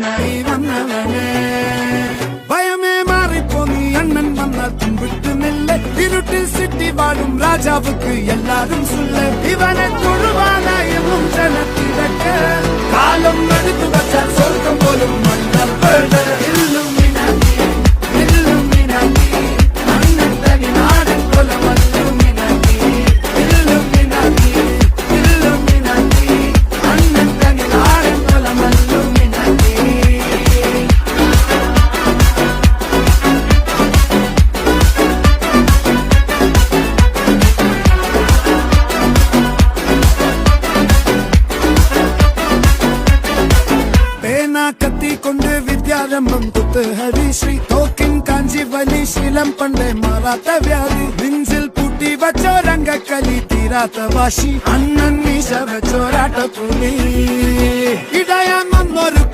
അച്ഛനായി വന്നവനെ ഭയമേ മാറിപ്പോ നീ അണ്ണൻ വന്നാൽ തുമ്പിട്ട് നെല്ല് ഇരുട്ടിൽ സിറ്റി വാഴും രാജാവുക്ക് എല്ലാരും സുല്ല് ഇവനെ തൊഴുവാനായും ജനത്തിരക്ക് കാലം എടുത്തു വച്ചാൽ സ്വർഗം പോലും മണ്ണപ്പേട് കത്തിക്കൊണ്ട് വിദ്യാരംഭം കുത്ത് ഹരിശ്രീ തോക്കിൻ കാഞ്ചി വലി ശീലം പണ്ടേ മാറാത്ത വ്യാധി നെഞ്ചിൽ പൂട്ടി വച്ചോ രംഗക്കലി തീരാത്ത വാശി അണ്ണൻ മീശ വെച്ചോരാട്ട പുലി ഇടയാൻ വന്നൊരു